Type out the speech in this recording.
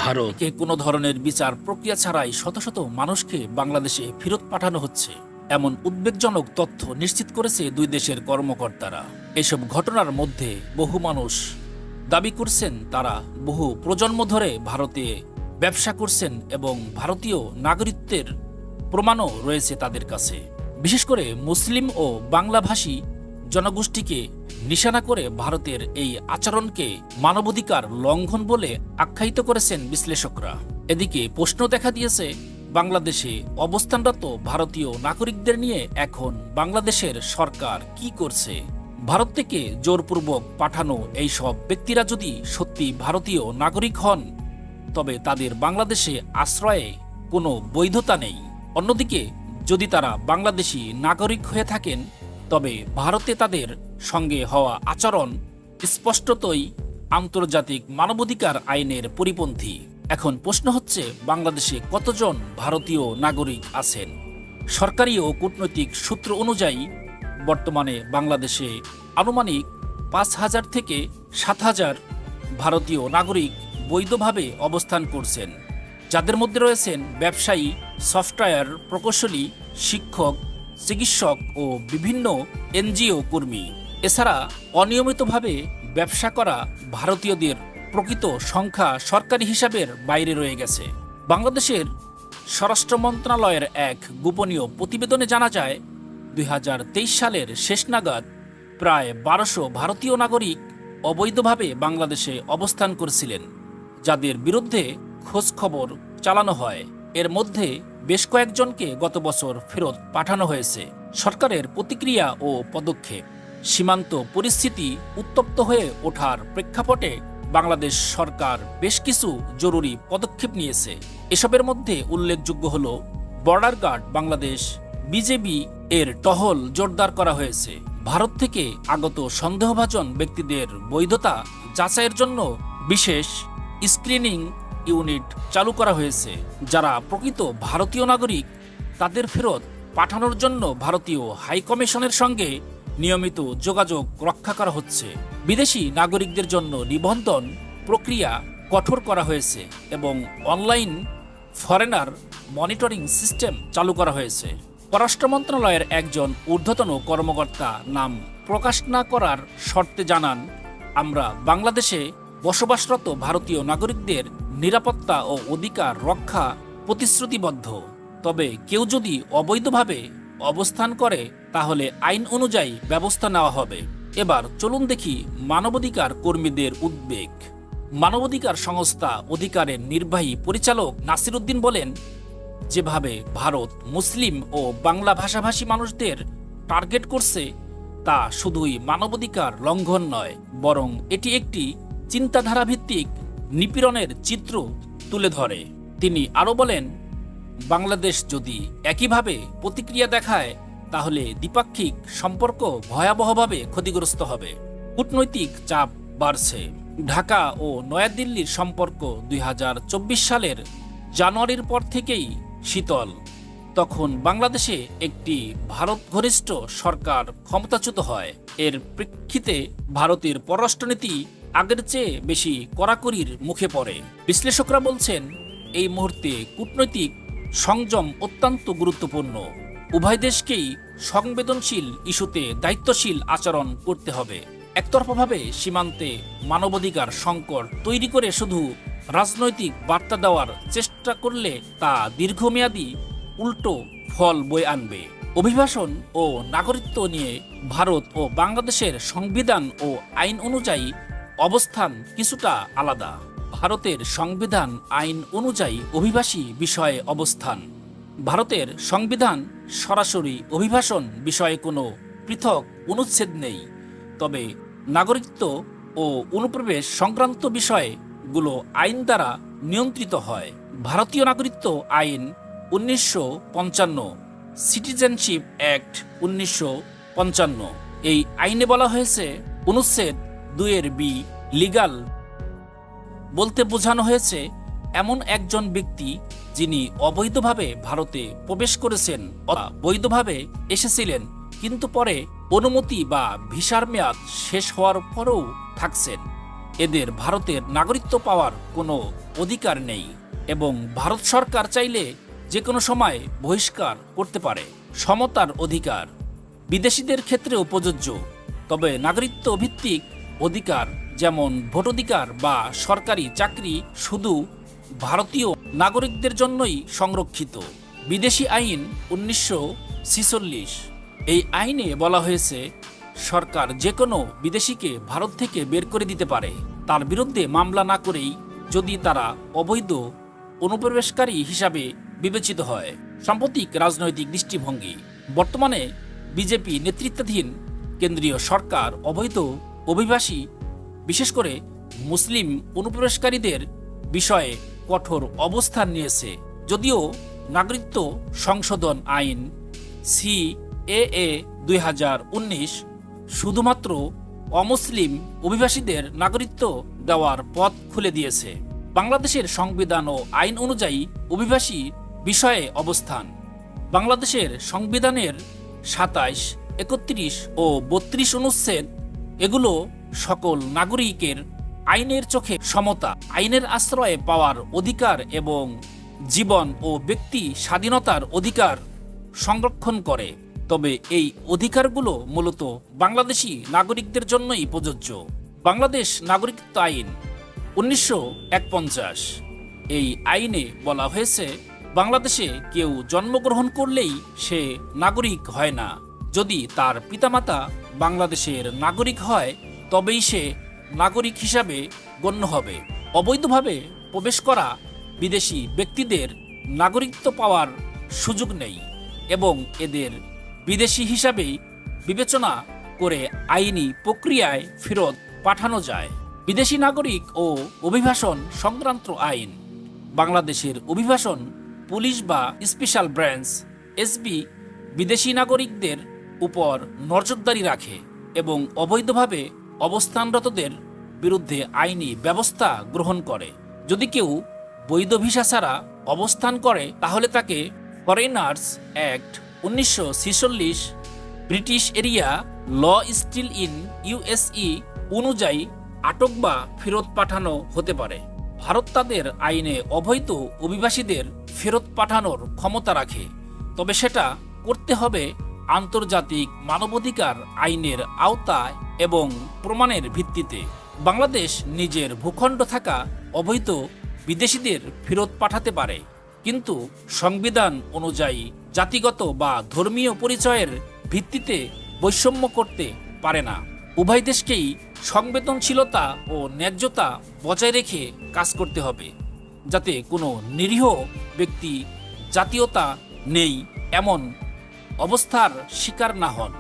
ভারতে কোনো ধরনের বিচার প্রক্রিয়া ছাড়াই শত শত মানুষকে বাংলাদেশে ফেরত পাঠানো হচ্ছে, এমন উদ্বেগজনক তথ্য নিশ্চিত করেছে দুই দেশের কর্মকর্তারা। এসব ঘটনার মধ্যে বহু মানুষ দাবি করছেন তারা বহু প্রজন্ম ধরে ভারতে ব্যবসা করছেন এবং ভারতীয় নাগরিকত্বের প্রমাণও রয়েছে তাদের কাছে। বিশেষ করে মুসলিম ও বাংলাভাষী জনগোষ্ঠীকে নিশানা করে ভারতের এই আচরণকে মানবাধিকার লঙ্ঘন বলে আখ্যায়িত করেছেন বিশ্লেষকরা। এদিকে প্রশ্ন দেখা দিয়েছে, বাংলাদেশে অবস্থানরত ভারতীয় নাগরিকদের নিয়ে এখন বাংলাদেশের সরকার কি করছে? ভারত থেকে জোরপূর্বক পাঠানো এই সব ব্যক্তিরা যদি সত্যি ভারতীয় নাগরিক হন, তবে তাদের বাংলাদেশে আশ্রয়ে কোনো বৈধতা নেই। অন্যদিকে যদি তারা বাংলাদেশি নাগরিক হয়ে থাকেন, তবে ভারতে তাদের সঙ্গে হওয়া আচরণ স্পষ্টতই আন্তর্জাতিক মানবাধিকার আইনের পরিপন্থী। এখন প্রশ্ন হচ্ছে, বাংলাদেশে কতজন ভারতীয় নাগরিক আছেন? সরকারি ও কূটনৈতিক সূত্র অনুযায়ী বর্তমানে বাংলাদেশে আনুমানিক ৫,০০০ থেকে ৭,০০০ ভারতীয় নাগরিক বৈধভাবে অবস্থান করছেন, যাদের মধ্যে রয়েছেন ব্যবসায়ী, সফটওয়্যার প্রকৌশলী, শিক্ষক, চিকিৎসক ও বিভিন্ন এনজিও কর্মী। এছাড়া অনিয়মিতভাবে ব্যবসা করা ভারতীয়দের প্রকৃত সংখ্যা সরকারি হিসাবের বাইরে রয়ে গেছে। বাংলাদেশের স্বরাষ্ট্র মন্ত্রণালয়ের এক গোপনীয় প্রতিবেদনে জানা যায়, ২০২৩ সালের শেষ নাগাদ প্রায় ১২০০ ভারতীয় নাগরিক অবৈধভাবে বাংলাদেশে অবস্থান করছিলেন, যাদের বিরুদ্ধে খোঁজখবর চালানো হয়। এর মধ্যে বেশ কয়েকজনকে গত বছর ফেরত পাঠানো হয়েছে। সরকারের প্রতিক্রিয়া ও পদক্ষেপ। সীমান্ত পরিস্থিতি উত্তপ্ত হয়ে ওঠার প্রেক্ষাপটে বাংলাদেশ সরকার বেশ কিছু জরুরি পদক্ষেপ নিয়েছে। এসবের মধ্যে উল্লেখযোগ্য হল, বর্ডার গার্ড বাংলাদেশ বিজেপি এর টহল জোরদার করা হয়েছে। ভারত থেকে আগত সন্দেহভাজন ব্যক্তিদের বৈধতা যাচাইয়ের জন্য বিশেষ স্ক্রিনিং ইউনিট চালু করা হয়েছে। যারা প্রকৃত ভারতীয় নাগরিক, তাদের ফেরত পাঠানোর জন্য ভারতীয় হাইকমিশনের সঙ্গে নিয়মিত যোগাযোগ রক্ষা করা হচ্ছে। বিদেশি নাগরিকদের জন্য নিবন্ধন প্রক্রিয়া কঠোর করা হয়েছে এবং অনলাইন ফরেনার মনিটরিং সিস্টেম চালু করা হয়েছে। পররাষ্ট্র মন্ত্রণালয়ের একজন ঊর্ধ্বতন কর্মকর্তা নাম প্রকাশ না করার শর্তে জানান, আমরা বাংলাদেশে বসবাসরত ভারতীয় নাগরিকদের নিরাপত্তা ও অধিকার রক্ষা প্রতিশ্রুতিবদ্ধ। তবে কেউ যদি অবৈধভাবে অবস্থান করে, তাহলে আইন অনুযায়ী ব্যবস্থা নেওয়া হবে। এবার চলুন দেখি মানবাধিকার কর্মীদের উদ্বেগ। মানবাধিকার সংস্থা অধিকারের নির্বাহী পরিচালক নাসির উদ্দিন বলেন, যেভাবে ভারত মুসলিম ও বাংলা ভাষাভাষী মানুষদের টার্গেট করছে, তা শুধুই মানবাধিকার লঙ্ঘন নয়, বরং এটি একটি চিন্তাধারাভিত্তিক নিপীড়নের চিত্র তুলে ধরে। তিনি আরও বলেন, বাংলাদেশ যদি একইভাবে প্রতিক্রিয়া দেখায়, তাহলে দ্বিপাক্ষিক সম্পর্ক ভয়াবহভাবে ক্ষতিগ্রস্ত হবে। কূটনৈতিক চাপ বাড়ছে। ঢাকা ও নয়াদিল্লির সম্পর্ক ২০২৪ সালের জানুয়ারির পর থেকেই শীতল। তখন বাংলাদেশে একটি ভারত ঘনিষ্ঠ সরকার ক্ষমতাচ্যুত হয়। এর প্রেক্ষিতে ভারতের পররাষ্ট্রনীতি আগের চেয়ে বেশি কড়াকড়ির মুখে পড়ে। বিশ্লেষকরা বলছেন, এই মুহূর্তে কূটনৈতিক সংযম অত্যন্ত গুরুত্বপূর্ণ। উভয় দেশকেই সংবেদনশীল ইস্যুতে দায়িত্বশীল আচরণ করতে হবে। একতরফাভাবে সীমান্তে মানবাধিকার সংকট তৈরি করে শুধু রাজনৈতিক বার্তা দেওয়ার চেষ্টা করলে তা দীর্ঘমেয়াদী উল্টো ফল বয়ে আনবে। অভিবাসন ও নাগরিকত্ব নিয়ে ভারত ও বাংলাদেশের সংবিধান ও আইন অনুযায়ী অবস্থান কিছুটা আলাদা। ভারতের সংবিধান আইন অনুযায়ী অভিবাসী বিষয়ে অবস্থান। ভারতের সংবিধান সরাসরি অভিবাসন বিষয়ে কোনো পৃথক অনুচ্ছেদ নেই, তবে নাগরিকত্ব ও অনুপ্রবেশ সংক্রান্ত বিষয়গুলো আইন দ্বারা নিয়ন্ত্রিত হয়। ভারতীয় নাগরিকত্ব আইন ১৯৫৫, সিটিজেনশিপ অ্যাক্ট ১৯৫৫, এই আইনে বলা হয়েছে, অনুচ্ছেদ ২ লিগাল বলতে বোঝানো হয়েছে এমন একজন ব্যক্তি যিনি অবৈধভাবে ভারতে প্রবেশ করেছেন অথবা বৈধভাবে এসেছিলেন, কিন্তু পরে অনুমতি বা ভিসার মেয়াদ শেষ হওয়ার পরেও থাকছেন। এদের ভারতের নাগরিকত্ব পাওয়ার কোনো অধিকার নেই এবং ভারত সরকার চাইলে যে কোনো সময় বহিষ্কার করতে পারে। সমতার অধিকার বিদেশিদের ক্ষেত্রেও প্রযোজ্য, তবে নাগরিকত্ব ভিত্তিক অধিকার যেমন ভোটাধিকার বা সরকারি চাকরি শুধু ভারতীয় নাগরিকদের জন্যই সংরক্ষিত। বিদেশি আইন 1946, এই আইনে বলা হয়েছে সরকার যে কোনো বিদেশিকে ভারত থেকে বের করে দিতে পারে তার বিরুদ্ধে মামলা না করেই, যদি তারা অবৈধ অনুপ্রবেশকারী হিসাবে বিবেচিত হয়। সাম্প্রতিক রাজনৈতিক দৃষ্টিভঙ্গি বর্তমানে বিজেপি নেতৃত্বাধীন কেন্দ্রীয় সরকার অবৈধ অভিবাসী, বিশেষ করে মুসলিম অনুপ্রবেশকারীদের বিষয়ে কঠোর অবস্থান নিয়েছে। যদিও নাগরিকত্ব সংশোধন আইন CAA 2019 শুধুমাত্র অমুসলিম অভিবাসীদের নাগরিকত্ব দেওয়ার পথ খুলে দিয়েছে। বাংলাদেশের সংবিধান ও আইন অনুযায়ী অভিবাসী বিষয়ে অবস্থান বাংলাদেশের সংবিধানের 27, 31 ও 32 অনুচ্ছেদ এগুলো সকল নাগরিকের আইনের চোখে সমতা, আইনের আশ্রয়ে পাওয়ার অধিকার এবং জীবন ও ব্যক্তি স্বাধীনতার অধিকার সংরক্ষণ করে। তবে এই অধিকারগুলো মূলত বাংলাদেশি নাগরিকদের জন্যই প্রযোজ্য। বাংলাদেশ নাগরিকত্ব আইন 1951, এই আইনে বলা হয়েছে বাংলাদেশে কেউ জন্মগ্রহণ করলেই সে নাগরিক হয় না। যদি তার পিতামাতা বাংলাদেশের নাগরিক হয় তবেই সে নাগরিক হিসাবে গণ্য হবে। অবৈধভাবে প্রবেশ করা বিদেশি ব্যক্তিদের নাগরিকত্ব পাওয়ার সুযোগ নেই এবং এদের বিদেশি হিসাবেই বিবেচনা করে আইনি প্রক্রিয়ায় ফেরত পাঠানো যায়। বিদেশি নাগরিক ও অভিবাসন সংক্রান্ত আইন বাংলাদেশের অভিবাসন পুলিশ বা স্পেশাল ব্রাঞ্চ SB বিদেশি নাগরিকদের উপর নজরদারি রাখে এবং অবৈধভাবে অবস্থানরতদের বিরুদ্ধে আইনি ব্যবস্থা গ্রহণ করে। যদি কেউ বৈধ ভিসা ছাড়া অবস্থান করে তাহলে তাকে foreigners act 1946, British area law still in USA অনুযায়ী আটক বা ফেরত পাঠানো হতে পারে। ভারত তাদের আইনে অবৈধ অভিবাসীদের ফেরত পাঠানোর ক্ষমতা রাখে, তবে সেটা করতে হবে আন্তর্জাতিক মানবাধিকার আইনের আওতায় এবং প্রমাণের ভিত্তিতে। বাংলাদেশ নিজের ভূখণ্ড থাকা অবৈধ বিদেশিদের ফেরত পাঠাতে পারে, কিন্তু সংবিধান অনুযায়ী জাতিগত বা ধর্মীয় পরিচয়ের ভিত্তিতে বৈষম্য করতে পারে না। উভয় দেশকেই সংবেদনশীলতা ও ন্যায্যতা বজায় রেখে কাজ করতে হবে, যাতে কোনো নিরীহ ব্যক্তি জাতীয়তা নেই এমন অবস্থার শিকার না হন।